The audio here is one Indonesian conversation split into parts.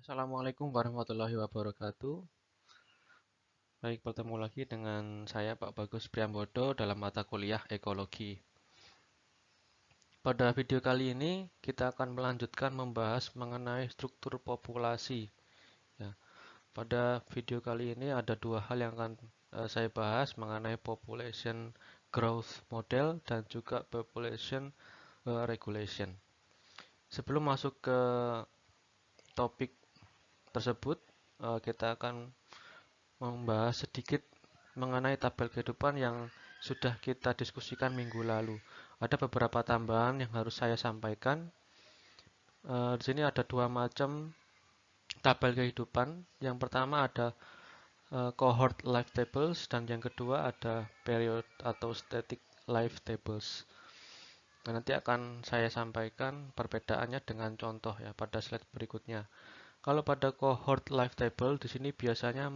Assalamualaikum warahmatullahi wabarakatuh. Baik, bertemu lagi dengan saya Pak Bagus Priambodo dalam mata kuliah Ekologi. Pada video kali ini kita akan melanjutkan membahas mengenai struktur populasi. Ya, pada video kali ini ada dua hal yang akan saya bahas mengenai population growth model dan juga population regulation. Sebelum masuk ke topik tersebut, kita akan membahas sedikit mengenai tabel kehidupan yang sudah kita diskusikan minggu lalu. Ada beberapa tambahan yang harus saya sampaikan. Di sini ada dua macam tabel kehidupan. Yang pertama ada cohort life tables dan yang kedua ada period atau static life tables. Nah, nanti akan saya sampaikan perbedaannya dengan contoh ya pada slide berikutnya. Kalau pada cohort life table di sini biasanya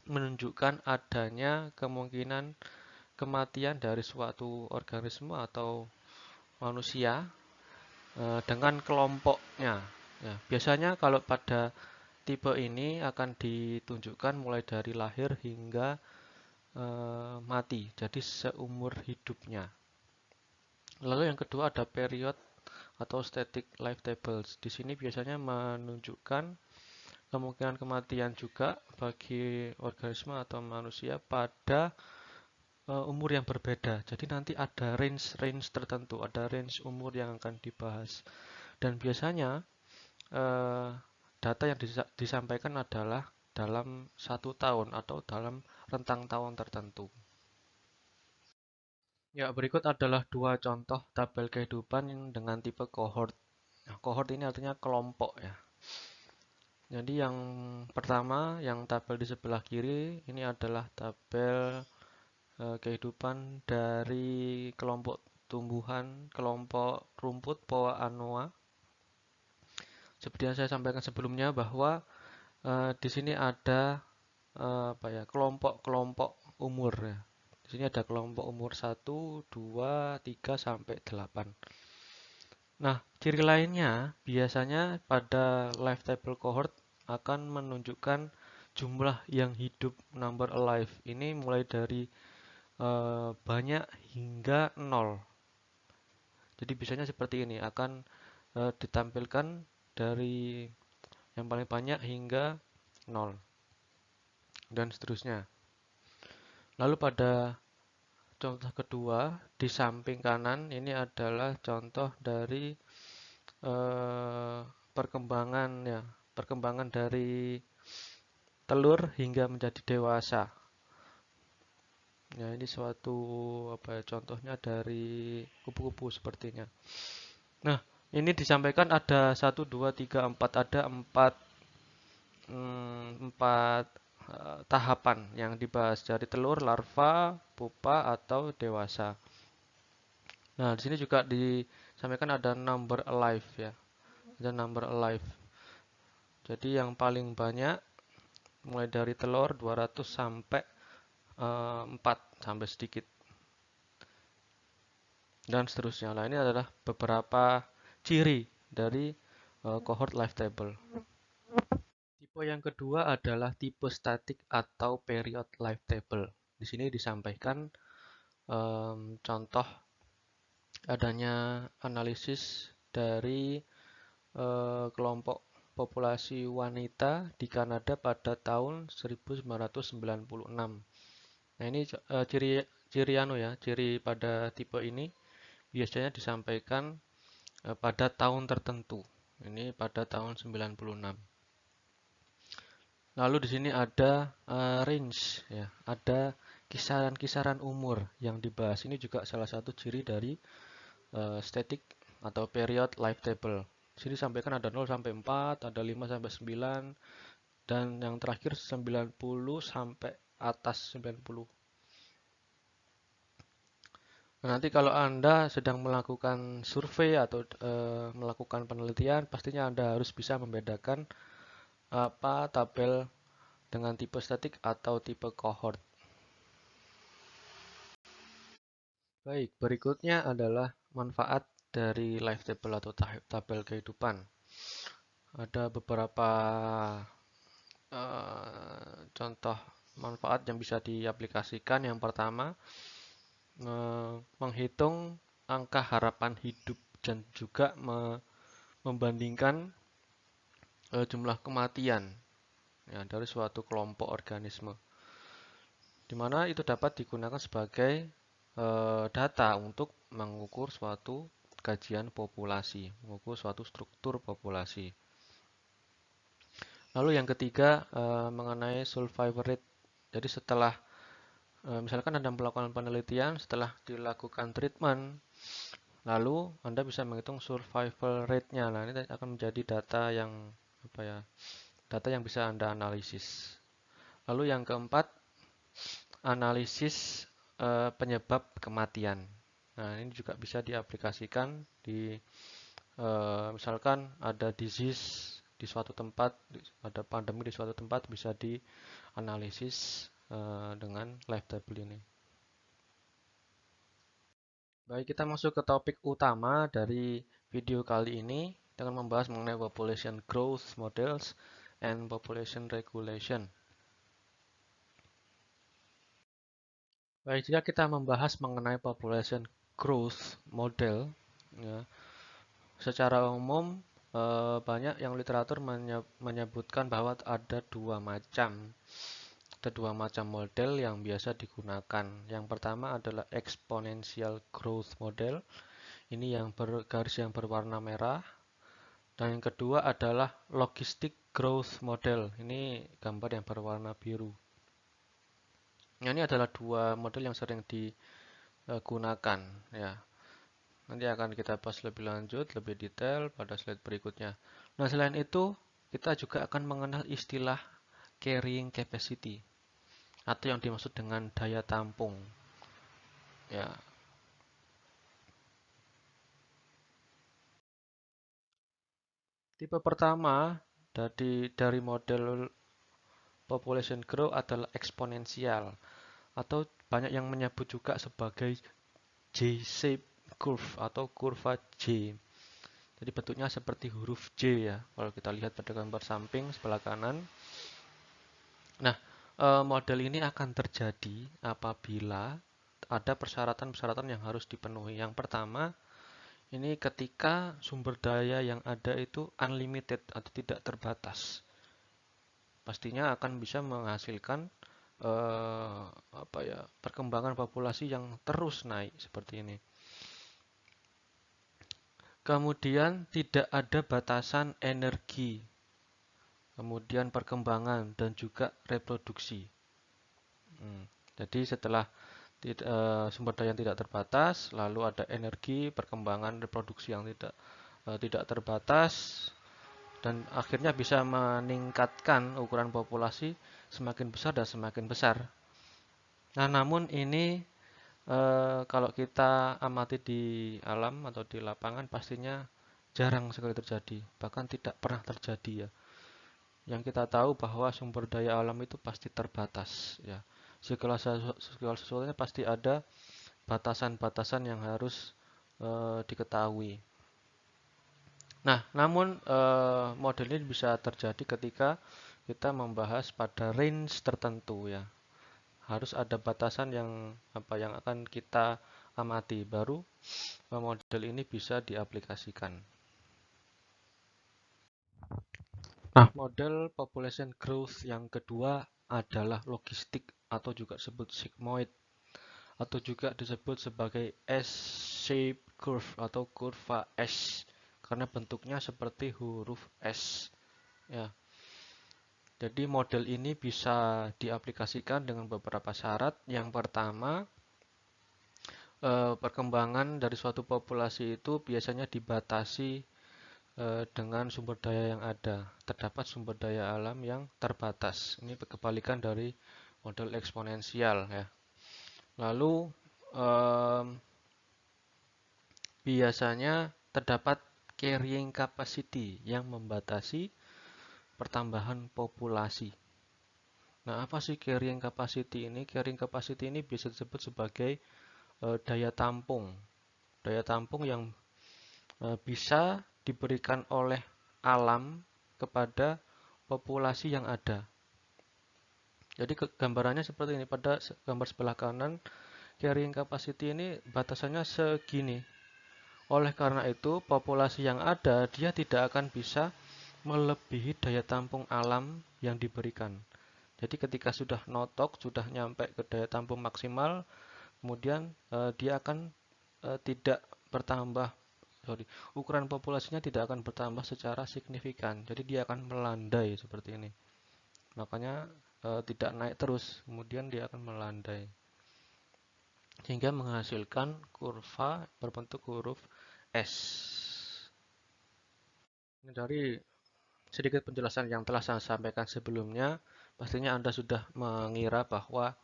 menunjukkan adanya kemungkinan kematian dari suatu organisme atau manusia dengan kelompoknya. Ya, biasanya kalau pada tipe ini akan ditunjukkan mulai dari lahir hingga mati, jadi seumur hidupnya. Lalu yang kedua ada period atau static life tables. Di sini biasanya menunjukkan kemungkinan kematian juga bagi organisme atau manusia pada umur yang berbeda. Jadi nanti ada range tertentu, ada range umur yang akan dibahas. Dan biasanya eh, data yang disampaikan adalah dalam 1 tahun atau dalam rentang tahun tertentu. Ya, berikut adalah dua contoh tabel kehidupan yang dengan tipe cohort. Nah, cohort ini artinya kelompok ya. Jadi yang pertama, yang tabel di sebelah kiri, ini adalah tabel kehidupan dari kelompok tumbuhan, kelompok rumput Poa annua. Seperti yang saya sampaikan sebelumnya bahwa di sini ada apa ya, kelompok-kelompok umur ya. Di sini ada kelompok umur 1, 2, 3 sampai 8. Nah, ciri lainnya biasanya pada life table cohort akan menunjukkan jumlah yang hidup, number alive. Ini mulai dari banyak hingga 0. Jadi biasanya seperti ini akan ditampilkan dari yang paling banyak hingga 0 dan seterusnya. Lalu pada contoh kedua di samping kanan ini adalah contoh dari perkembangan ya, perkembangan dari telur hingga menjadi dewasa. Ya, ini suatu apa ya, contohnya dari kupu-kupu sepertinya. Nah, ini disampaikan ada 1, 2, 3, 4, ada empat tahapan yang dibahas dari telur, larva, pupa atau dewasa. Nah, di sini juga disampaikan ada number alive ya. Ada number alive. Jadi yang paling banyak mulai dari telur 200 sampai 4 sampai sedikit dan seterusnya. Nah, ini adalah beberapa ciri dari cohort life table. Tipe yang kedua adalah tipe static atau period life table. Di sini disampaikan contoh adanya analisis dari kelompok populasi wanita di Kanada pada tahun 1996. Nah, ini ciri pada tipe ini biasanya disampaikan pada tahun tertentu. Ini pada tahun 96. Lalu di sini ada range ya, ada kisaran-kisaran umur yang dibahas. Ini juga salah satu ciri dari static atau period life table. Di sini disampaikan ada 0 sampai 4, ada 5 sampai 9 dan yang terakhir 90 sampai atas 90. Nah, nanti kalau Anda sedang melakukan survei atau melakukan penelitian, pastinya Anda harus bisa membedakan apa tabel dengan tipe statik atau tipe cohort. Baik, berikutnya adalah manfaat dari life table atau tabel kehidupan. Ada beberapa contoh manfaat yang bisa diaplikasikan. Yang pertama, menghitung angka harapan hidup dan juga membandingkan jumlah kematian ya, dari suatu kelompok organisme, di mana itu dapat digunakan sebagai data untuk mengukur suatu kajian populasi, mengukur suatu struktur populasi. Lalu yang ketiga mengenai survival rate. Jadi setelah misalkan Anda melakukan penelitian, setelah dilakukan treatment, lalu Anda bisa menghitung survival rate-nya. Nah, ini akan menjadi data yang apa ya? Data yang bisa Anda analisis. Lalu yang keempat, analisis penyebab kematian. Nah, ini juga bisa diaplikasikan di misalkan ada disease di suatu tempat, ada pandemi di suatu tempat, bisa dianalisis dengan live table ini. Baik, kita masuk ke topik utama dari video kali ini dengan membahas mengenai population growth models and population regulation. Baik, jika kita membahas mengenai population growth model, ya, secara umum banyak yang literatur menyebutkan bahwa ada dua macam model yang biasa digunakan. Yang pertama adalah exponential growth model. Ini yang garis yang berwarna merah. Dan yang kedua adalah logistic growth model. Ini gambar yang berwarna biru. Ini adalah dua model yang sering digunakan ya. Nanti akan kita bahas lebih lanjut, lebih detail pada slide berikutnya. Nah, selain itu, kita juga akan mengenal istilah carrying capacity atau yang dimaksud dengan daya tampung. Ya. Tipe pertama dari model population growth adalah eksponensial atau banyak yang menyebut juga sebagai J-shape curve atau kurva J. Jadi bentuknya seperti huruf J ya, kalau kita lihat pada gambar samping sebelah kanan. Nah, model ini akan terjadi apabila ada persyaratan-persyaratan yang harus dipenuhi. Yang pertama, ini ketika sumber daya yang ada itu unlimited atau tidak terbatas. Pastinya akan bisa menghasilkan perkembangan populasi yang terus naik seperti ini. Kemudian tidak ada batasan energi, kemudian perkembangan dan juga reproduksi. Jadi setelah sumber daya yang tidak terbatas, lalu ada energi, perkembangan, reproduksi yang tidak terbatas, dan akhirnya bisa meningkatkan ukuran populasi semakin besar dan semakin besar. Nah, namun ini kalau kita amati di alam atau di lapangan pastinya jarang sekali terjadi, bahkan tidak pernah terjadi ya. Yang kita tahu bahwa sumber daya alam itu pasti terbatas ya. Segala sesuatunya pasti ada batasan-batasan yang harus diketahui. Nah, namun model ini bisa terjadi ketika kita membahas pada range tertentu ya. Harus ada batasan yang akan kita amati baru model ini bisa diaplikasikan. Nah, model population growth yang kedua adalah logistik atau juga disebut sigmoid atau juga disebut sebagai S-shape curve atau kurva S karena bentuknya seperti huruf S ya. Jadi model ini bisa diaplikasikan dengan beberapa syarat. Yang pertama, perkembangan dari suatu populasi itu biasanya dibatasi dengan sumber daya yang ada. Terdapat sumber daya alam yang terbatas. Ini kebalikan dari model eksponensial ya. Lalu biasanya terdapat carrying capacity yang membatasi pertambahan populasi. Nah, apa sih carrying capacity ini? Carrying capacity ini bisa disebut sebagai daya tampung. Daya tampung yang bisa diberikan oleh alam kepada populasi yang ada. Jadi gambarannya seperti ini. Pada gambar sebelah kanan, carrying capacity ini batasannya segini. Oleh karena itu, populasi yang ada dia tidak akan bisa melebihi daya tampung alam yang diberikan. Jadi ketika sudah notok, sudah nyampe ke daya tampung maksimal, kemudian dia akan tidak bertambah, ukuran populasinya tidak akan bertambah secara signifikan. Jadi dia akan melandai seperti ini. Makanya tidak naik terus, kemudian dia akan melandai. Sehingga menghasilkan kurva berbentuk huruf S. Ini dari sedikit penjelasan yang telah saya sampaikan sebelumnya, pastinya Anda sudah mengira bahwa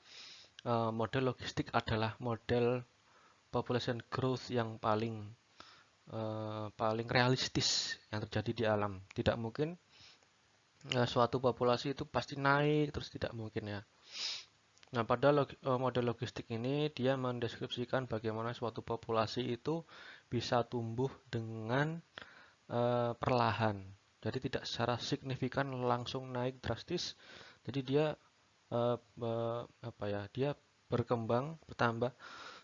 model logistik adalah model population growth yang paling realistis yang terjadi di alam. Tidak mungkin suatu populasi itu pasti naik terus, tidak mungkin ya. Nah, pada model logistik ini dia mendeskripsikan bagaimana suatu populasi itu bisa tumbuh dengan perlahan. Jadi tidak secara signifikan langsung naik drastis. Jadi dia dia berkembang, bertambah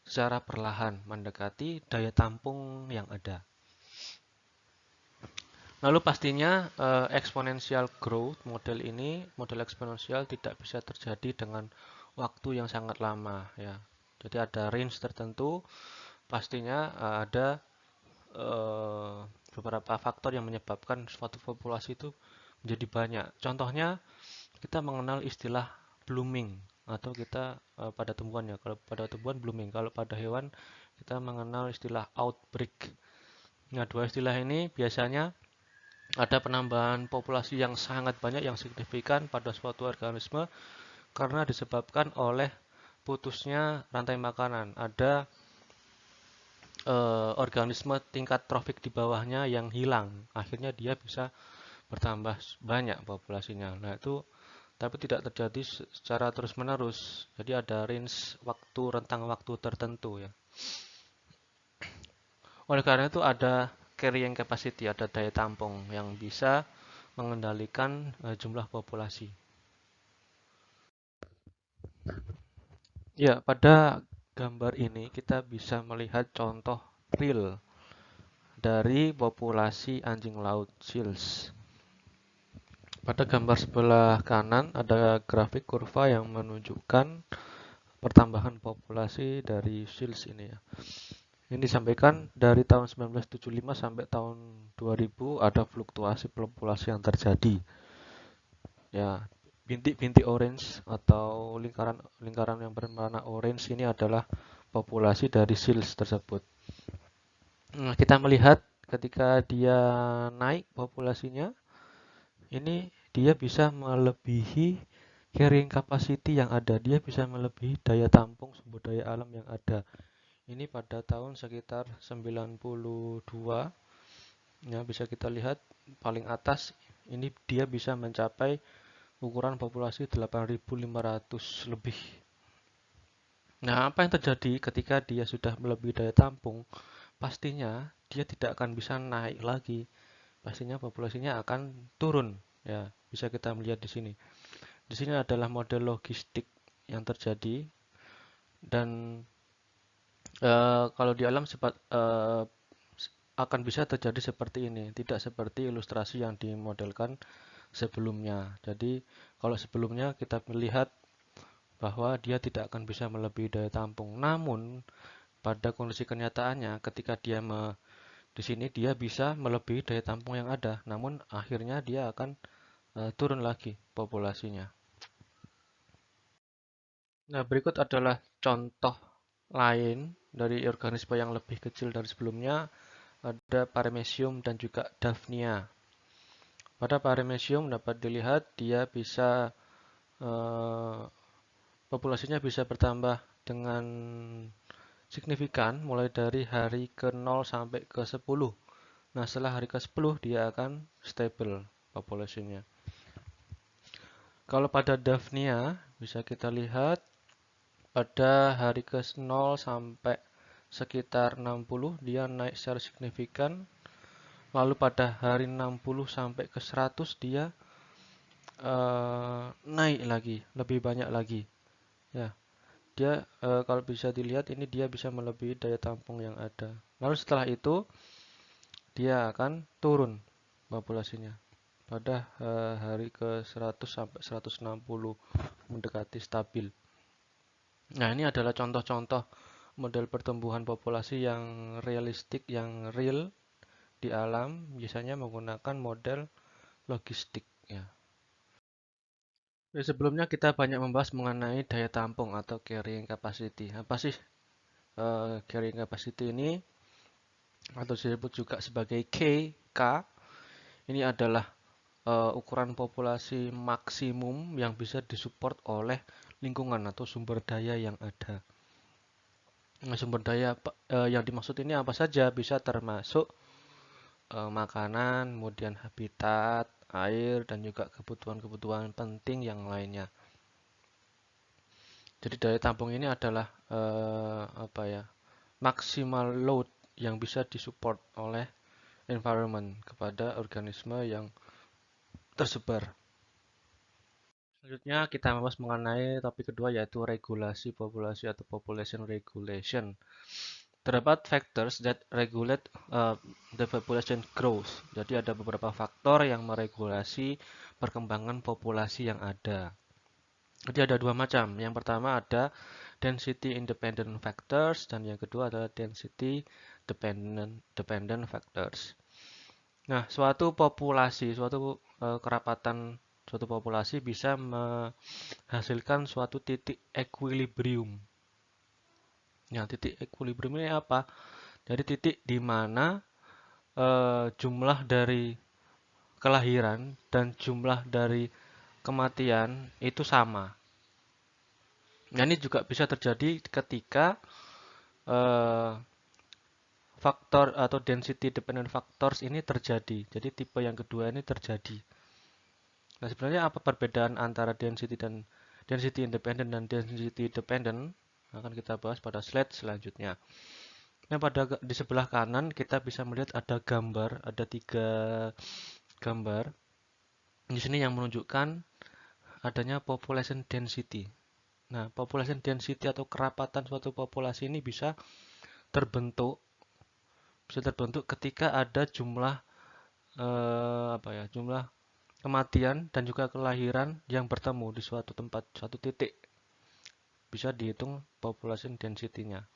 secara perlahan mendekati daya tampung yang ada. Lalu pastinya exponential growth model ini, model eksponensial tidak bisa terjadi dengan waktu yang sangat lama ya. Jadi ada range tertentu, pastinya ada beberapa faktor yang menyebabkan suatu populasi itu menjadi banyak. Contohnya kita mengenal istilah blooming atau kita pada tumbuhan ya. Kalau pada tumbuhan blooming, kalau pada hewan kita mengenal istilah outbreak. Nah, dua istilah ini biasanya ada penambahan populasi yang sangat banyak, yang signifikan pada suatu organisme karena disebabkan oleh putusnya rantai makanan. Ada organisme tingkat trofik di bawahnya yang hilang, akhirnya dia bisa bertambah banyak populasinya. Nah, itu tapi tidak terjadi secara terus-menerus. Jadi ada range waktu, rentang waktu tertentu ya. Oleh karena itu ada carrying capacity, ada daya tampung yang bisa mengendalikan jumlah populasi. Ya, pada gambar ini kita bisa melihat contoh real dari populasi anjing laut seals. Pada gambar sebelah kanan ada grafik kurva yang menunjukkan pertambahan populasi dari seals ini ya. Ini disampaikan dari tahun 1975 sampai tahun 2000 ada fluktuasi populasi yang terjadi. Ya, bintik-bintik orange atau lingkaran yang berwarna orange ini adalah populasi dari seals tersebut. Nah, kita melihat ketika dia naik populasinya, ini dia bisa melebihi carrying capacity yang ada. Dia bisa melebihi daya tampung sumber daya alam yang ada. Ini pada tahun sekitar 92. Ya, bisa kita lihat paling atas ini dia bisa mencapai ukuran populasi 8.500 lebih. Nah, apa yang terjadi ketika dia sudah melebihi daya tampung? Pastinya dia tidak akan bisa naik lagi. Pastinya populasinya akan turun. Ya, bisa kita melihat di sini. Di sini adalah model logistik yang terjadi dan kalau di alam akan bisa terjadi seperti ini, tidak seperti ilustrasi yang dimodelkan sebelumnya. Jadi kalau sebelumnya kita melihat bahwa dia tidak akan bisa melebihi daya tampung. Namun pada kondisi kenyataannya ketika dia di sini dia bisa melebihi daya tampung yang ada. Namun akhirnya dia akan turun lagi populasinya. Nah, berikut adalah contoh lain dari organisme yang lebih kecil dari sebelumnya. Ada Paramecium dan juga Daphnia. Pada Paramecium dapat dilihat dia bisa populasinya bisa bertambah dengan signifikan mulai dari hari ke-0 sampai ke-10. Nah, setelah hari ke-10 dia akan stable populasinya. Kalau pada Daphnia bisa kita lihat pada hari ke-0 sampai sekitar 60 dia naik secara signifikan. lalu pada hari 60 sampai ke 100 dia naik lagi, lebih banyak lagi. Ya, dia kalau bisa dilihat ini dia bisa melebihi daya tampung yang ada. Lalu setelah itu dia akan turun populasinya pada hari ke 100 sampai 160 mendekati stabil. Nah, ini adalah contoh-contoh model pertumbuhan populasi yang realistik, yang real di alam, biasanya menggunakan model logistik ya. Sebelumnya kita banyak membahas mengenai daya tampung atau carrying capacity. Apa sih carrying capacity ini? Atau disebut juga sebagai KK. Ini adalah ukuran populasi maksimum yang bisa disupport oleh lingkungan atau sumber daya yang ada. Nah, sumber daya yang dimaksud ini apa saja? Bisa termasuk makanan, kemudian habitat, air, dan juga kebutuhan-kebutuhan penting yang lainnya. Jadi daya tampung ini adalah apa ya, maksimal load yang bisa disupport oleh environment kepada organisme yang tersebar. Selanjutnya kita membahas mengenai topik kedua yaitu regulasi populasi atau population regulation. Terdapat factors that regulate the population growth. Jadi ada beberapa faktor yang meregulasi perkembangan populasi yang ada. Jadi ada dua macam. Yang pertama ada density independent factors dan yang kedua adalah density dependent factors. Nah, suatu populasi, suatu kerapatan suatu populasi bisa menghasilkan suatu titik equilibrium. Nah, titik equilibrium ini apa? Jadi titik di mana jumlah dari kelahiran dan jumlah dari kematian itu sama. Nah, ini juga bisa terjadi ketika eh, faktor atau density dependent factors ini terjadi. Jadi tipe yang kedua ini terjadi. Nah, sebenarnya apa perbedaan antara density dan density independent dan density dependent? Akan kita bahas pada slide selanjutnya. Nah, di sebelah kanan kita bisa melihat ada gambar, ada 3 gambar. Di sini yang menunjukkan adanya population density. Nah, population density atau kerapatan suatu populasi ini terbentuk bisa terbentuk ketika ada jumlah apa ya, jumlah kematian dan juga kelahiran yang bertemu di suatu tempat, suatu titik. Bisa dihitung population density-nya.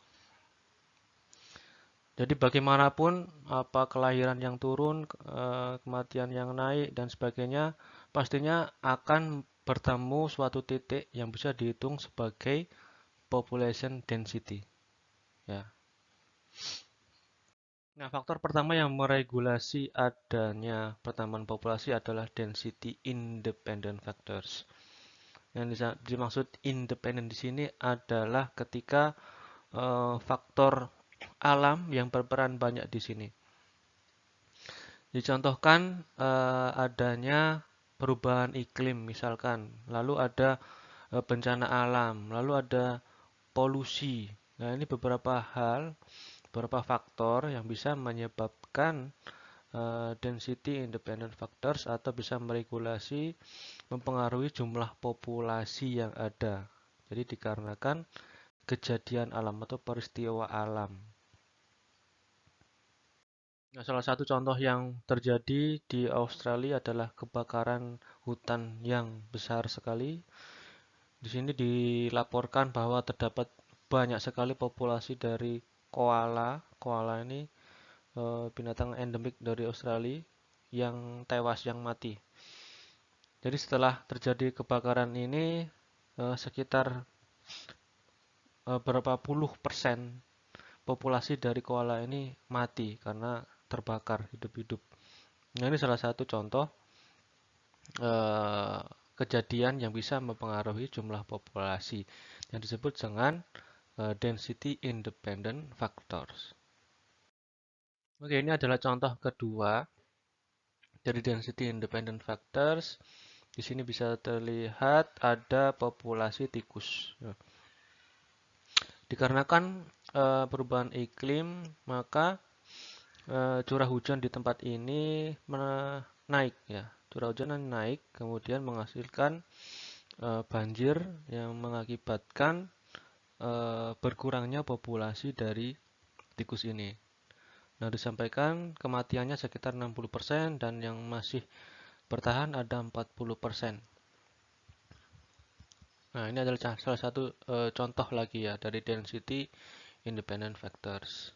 Jadi bagaimanapun apa kelahiran yang turun, kematian yang naik dan sebagainya, pastinya akan bertemu suatu titik yang bisa dihitung sebagai population density. Ya. Nah, faktor pertama yang meregulasi adanya pertambahan populasi adalah density independent factors. Yang dimaksud independent di sini adalah ketika faktor alam yang berperan banyak di sini. Dicontohkan adanya perubahan iklim misalkan, lalu ada bencana alam, lalu ada polusi. Nah, ini beberapa faktor yang bisa menyebabkan density independent factors atau bisa meregulasi, mempengaruhi jumlah populasi yang ada. Jadi dikarenakan kejadian alam atau peristiwa alam. Nah, salah satu contoh yang terjadi di Australia adalah kebakaran hutan yang besar sekali. Di sini dilaporkan bahwa terdapat banyak sekali populasi dari koala. Koala ini binatang endemik dari Australia yang tewas, yang mati. Jadi setelah terjadi kebakaran ini sekitar berapa puluh persen populasi dari koala ini mati karena terbakar hidup-hidup. Nah, ini salah satu contoh eh, kejadian yang bisa mempengaruhi jumlah populasi yang disebut dengan density independent factors. Oke, ini adalah contoh kedua dari density independent factors. Di sini bisa terlihat ada populasi tikus. Dikarenakan perubahan iklim, maka curah hujan di tempat ini naik ya. Curah hujan naik, kemudian menghasilkan banjir yang mengakibatkan berkurangnya populasi dari tikus ini. Nah, disampaikan kematiannya sekitar 60% dan yang masih bertahan ada 40%. Nah, ini adalah salah satu contoh lagi ya dari density independent factors.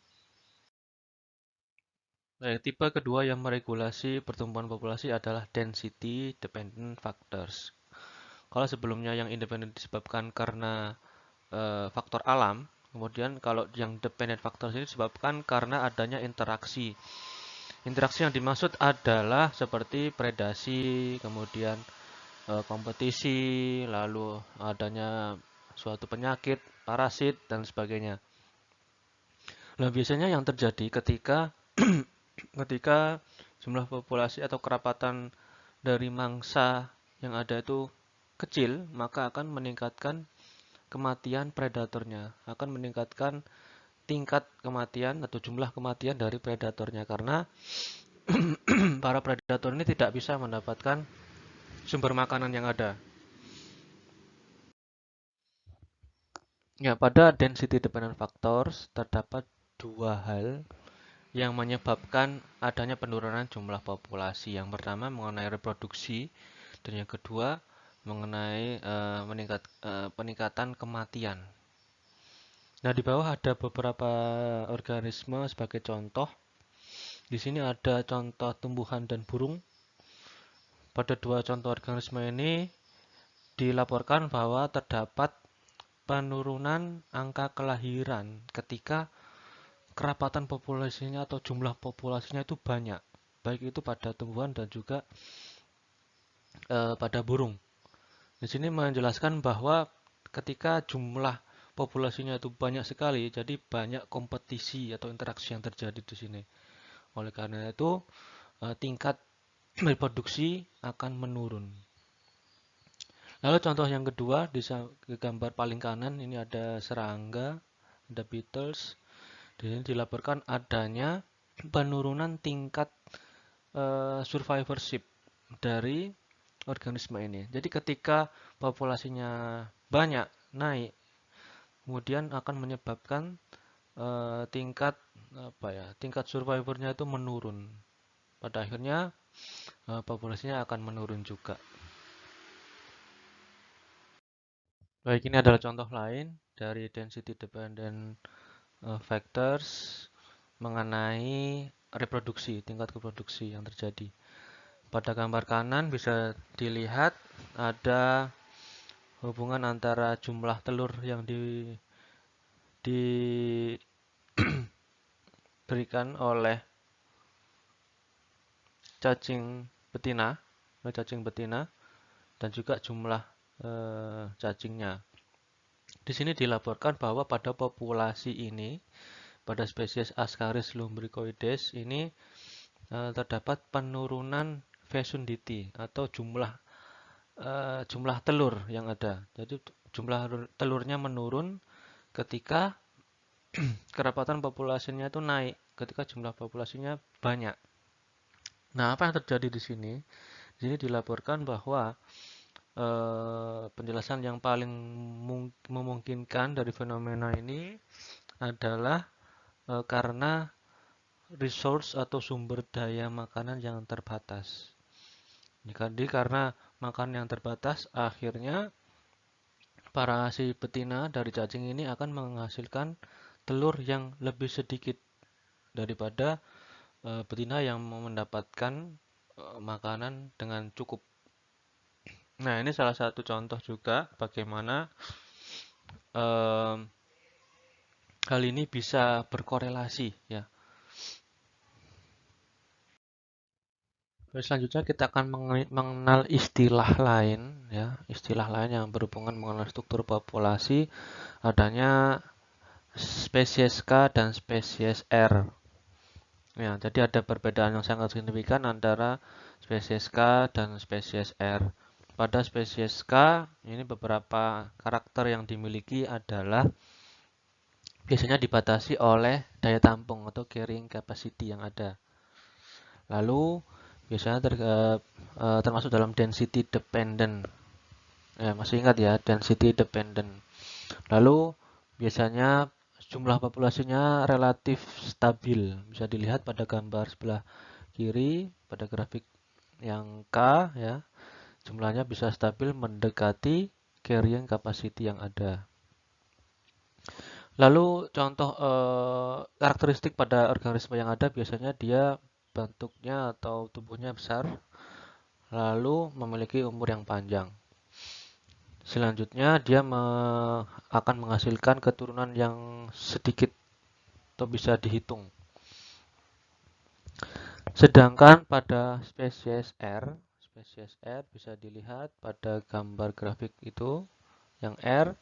Baik, tipe kedua yang meregulasi pertumbuhan populasi adalah density dependent factors. Kalau sebelumnya yang independen disebabkan karena faktor alam, kemudian kalau yang dependent factors ini disebabkan karena adanya interaksi. Interaksi yang dimaksud adalah seperti predasi, kemudian kompetisi, lalu adanya suatu penyakit, parasit, dan sebagainya. Nah, biasanya yang terjadi ketika ketika jumlah populasi atau kerapatan dari mangsa yang ada itu kecil, maka akan meningkatkan kematian predatornya, akan meningkatkan tingkat kematian atau jumlah kematian dari predatornya karena para predator ini tidak bisa mendapatkan sumber makanan yang ada. Ya, pada density dependent factors terdapat dua hal yang menyebabkan adanya penurunan jumlah populasi. Yang pertama mengenai reproduksi dan yang kedua mengenai peningkatan kematian. Nah, di bawah ada beberapa organisme sebagai contoh. Di sini ada contoh tumbuhan dan burung. Pada dua contoh organisme ini dilaporkan bahwa terdapat penurunan angka kelahiran ketika kerapatan populasinya atau jumlah populasinya itu banyak, baik itu pada tumbuhan dan juga pada burung. Di sini menjelaskan bahwa ketika jumlah populasinya itu banyak sekali, jadi banyak kompetisi atau interaksi yang terjadi di sini. Oleh karena itu, tingkat reproduksi akan menurun. Lalu contoh yang kedua, di gambar paling kanan ini ada serangga, ada beetles. Di sini dilaporkan adanya penurunan tingkat survivorship dari organisme ini. Jadi ketika populasinya banyak naik, kemudian akan menyebabkan tingkat survivornya itu menurun. Pada akhirnya populasinya akan menurun juga. Baik, ini adalah contoh lain dari density dependent factors mengenai reproduksi, tingkat reproduksi yang terjadi. Pada gambar kanan bisa dilihat ada hubungan antara jumlah telur yang diberikan oleh cacing betina dan juga jumlah cacingnya. Di sini dilaporkan bahwa pada populasi ini, pada spesies Ascaris lumbricoides ini terdapat penurunan fecundity atau jumlah telur yang ada. Jadi jumlah telurnya menurun ketika kerapatan populasinya itu naik, ketika jumlah populasinya banyak. Nah, apa yang terjadi di sini? Di sini dilaporkan bahwa penjelasan yang paling memungkinkan dari fenomena ini adalah karena resource atau sumber daya makanan yang terbatas. Jadi karena makanan yang terbatas, akhirnya para si betina dari cacing ini akan menghasilkan telur yang lebih sedikit daripada betina yang mendapatkan makanan dengan cukup. Nah, ini salah satu contoh juga bagaimana hal ini bisa berkorelasi ya. Selanjutnya kita akan mengenal istilah lain ya, istilah lain yang berhubungan mengenai struktur populasi, adanya spesies K dan spesies R. Ya, jadi ada perbedaan yang sangat signifikan antara spesies K dan spesies R. Pada spesies K, ini beberapa karakter yang dimiliki adalah biasanya dibatasi oleh daya tampung atau carrying capacity yang ada. Lalu biasanya termasuk dalam density dependent. Ya, masih ingat ya, density dependent. Lalu biasanya jumlah populasinya relatif stabil. Bisa dilihat pada gambar sebelah kiri pada grafik yang K ya. Jumlahnya bisa stabil mendekati carrying capacity yang ada. Lalu contoh karakteristik pada organisme yang ada biasanya dia bentuknya atau tubuhnya besar, lalu memiliki umur yang panjang. Selanjutnya dia akan menghasilkan keturunan yang sedikit atau bisa dihitung. Sedangkan pada spesies R bisa dilihat pada gambar grafik itu yang R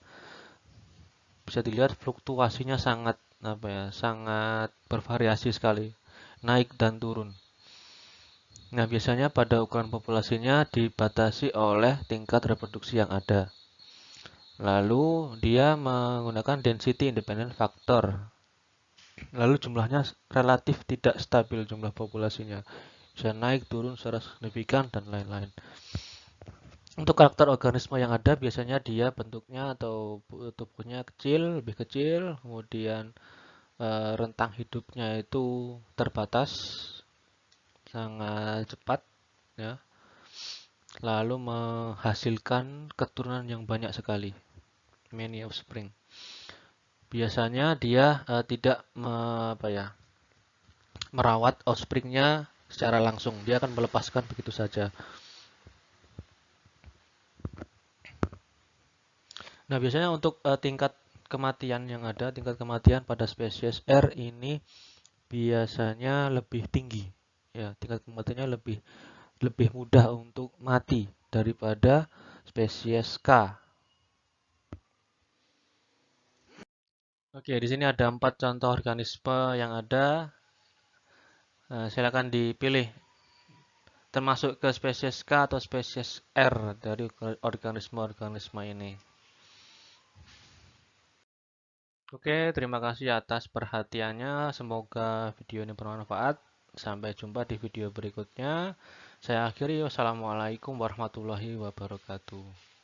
bisa dilihat fluktuasinya sangat bervariasi sekali, naik dan turun. Nah, biasanya pada ukuran populasinya dibatasi oleh tingkat reproduksi yang ada. Lalu dia menggunakan density independent factor. Lalu jumlahnya relatif tidak stabil jumlah populasinya. Bisa naik turun secara signifikan dan lain-lain. Untuk karakter organisme yang ada biasanya dia bentuknya atau tubuhnya kecil, lebih kecil, kemudian rentang hidupnya itu terbatas, sangat cepat, ya. Lalu menghasilkan keturunan yang banyak sekali, many offspring. Biasanya dia tidak merawat offspringnya secara langsung, dia akan melepaskan begitu saja. Nah, biasanya untuk tingkat kematian yang ada, tingkat kematian pada spesies R ini biasanya lebih tinggi. Ya, tingkat kematiannya lebih mudah untuk mati daripada spesies K. Oke, di sini ada 4 contoh organisme yang ada. Silakan dipilih termasuk ke spesies K atau spesies R dari organisme-organisme ini. Oke, terima kasih atas perhatiannya. Semoga video ini bermanfaat. Sampai jumpa di video berikutnya. Saya akhiri. Wassalamualaikum warahmatullahi wabarakatuh.